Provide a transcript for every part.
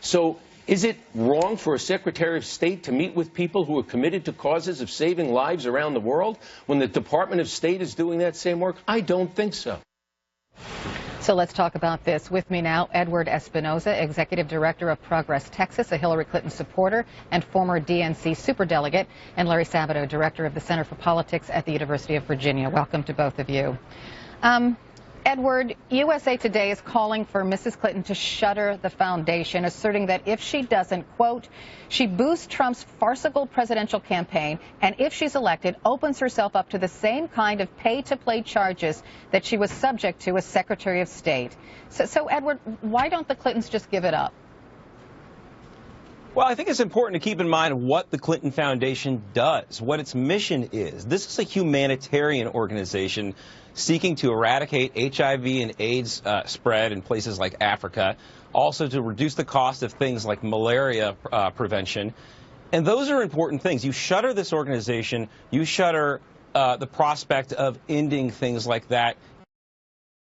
So is it wrong for a Secretary of State to meet with people who are committed to causes of saving lives around the world when the Department of State is doing that same work? I don't think so. So let's talk about this. With me now, Edward Espinoza, Executive Director of Progress Texas, a Hillary Clinton supporter and former DNC superdelegate, and Larry Sabato, Director of the Center for Politics at the University of Virginia. Welcome to both of you. Edward, USA Today is calling for Mrs. Clinton to shutter the foundation, asserting that if she doesn't, quote, she boosts Trump's farcical presidential campaign, and if she's elected, opens herself up to the same kind of pay-to-play charges that she was subject to as Secretary of State. So, Edward, why don't the Clintons just give it up? Well, I think it's important to keep in mind what the Clinton Foundation does, what its mission is. This is a humanitarian organization seeking to eradicate HIV and AIDS spread in places like Africa, also to reduce the cost of things like malaria prevention. And those are important things. You shutter this organization, you shutter the prospect of ending things like that in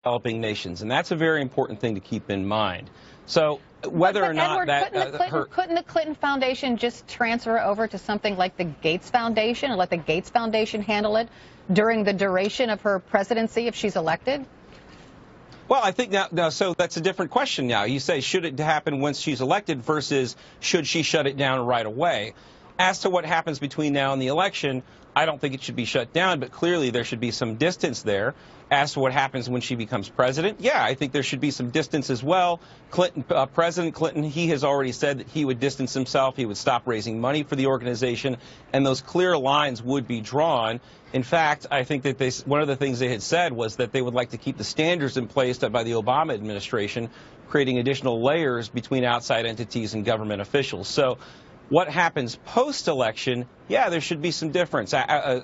developing nations. And that's a very important thing to keep in mind. So whether or not Edward, that couldn't the Clinton Foundation just transfer over to something like the Gates Foundation and let the Gates Foundation handle it during the duration of her presidency if she's elected? Well, I think now, so that's a different question now. You say, should it happen once she's elected versus should she shut it down right away? As to what happens between now and the election, I don't think it should be shut down, but clearly there should be some distance there. As to what happens when she becomes president, yeah, I think there should be some distance as well. President Clinton, he has already said that he would distance himself, he would stop raising money for the organization, and those clear lines would be drawn. In fact, I think that one of the things they had said was that they would like to keep the standards in place by the Obama administration, creating additional layers between outside entities and government officials. So what happens post-election, yeah, there should be some difference,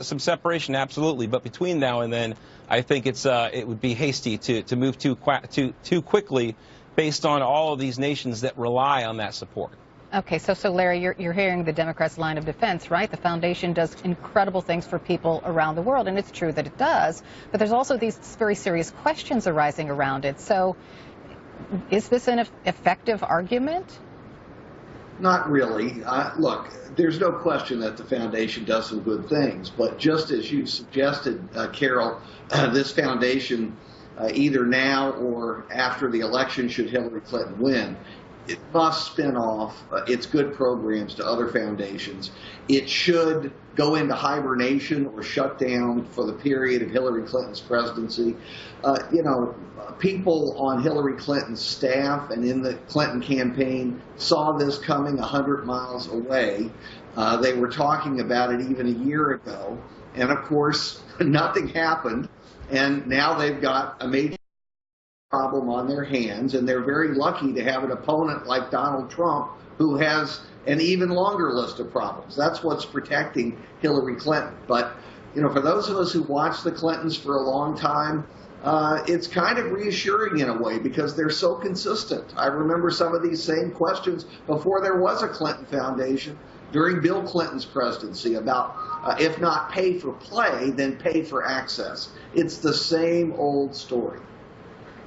some separation, absolutely. But between now and then, I think it would be hasty to move too quickly based on all of these nations that rely on that support. Okay, so Larry, you're hearing the Democrats' line of defense, right? The foundation does incredible things for people around the world, and it's true that it does. But there's also these very serious questions arising around it. So is this an effective argument? Not really. Look, there's no question that the foundation does some good things, but just as you suggested, Carol, this foundation, either now or after the election, should Hillary Clinton win, it must spin off its good programs to other foundations. It should go into hibernation or shut down for the period of Hillary Clinton's presidency. People on Hillary Clinton's staff and in the Clinton campaign saw this coming 100 miles away. They were talking about it even a year ago. And of course, nothing happened. And now they've got a major problem on their hands, and they're very lucky to have an opponent like Donald Trump who has an even longer list of problems. That's what's protecting Hillary Clinton. But, for those of us who watched the Clintons for a long time, it's kind of reassuring in a way because they're so consistent. I remember some of these same questions before there was a Clinton Foundation during Bill Clinton's presidency about if not pay for play, then pay for access. It's the same old story.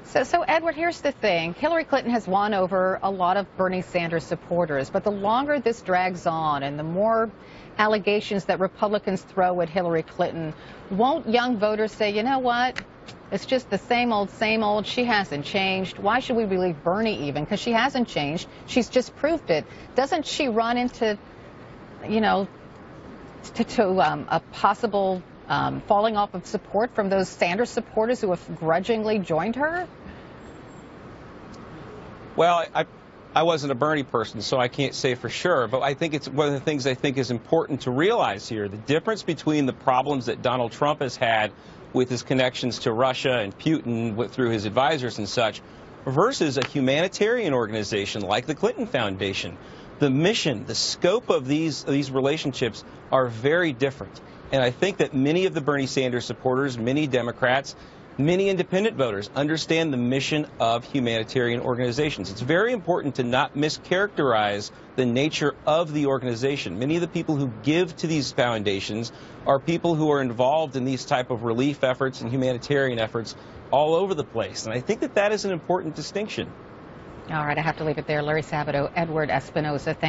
So, Edward, here's the thing. Hillary Clinton has won over a lot of Bernie Sanders supporters, but the longer this drags on and the more allegations that Republicans throw at Hillary Clinton, won't young voters say, you know what, it's just the same old, she hasn't changed. Why should we believe Bernie even? Because she hasn't changed. She's just proved it. Doesn't she run into, a possible falling off of support from those Sanders supporters who have grudgingly joined her? Well, I wasn't a Bernie person, so I can't say for sure. But I think it's one of the things I think is important to realize here. The difference between the problems that Donald Trump has had with his connections to Russia and Putin through his advisors and such versus a humanitarian organization like the Clinton Foundation. The mission, the scope of these relationships are very different. And I think that many of the Bernie Sanders supporters, many Democrats, many independent voters understand the mission of humanitarian organizations. It's very important to not mischaracterize the nature of the organization. Many of the people who give to these foundations are people who are involved in these type of relief efforts and humanitarian efforts all over the place. And I think that that is an important distinction. All right, I have to leave it there. Larry Sabato, Edward Espinoza.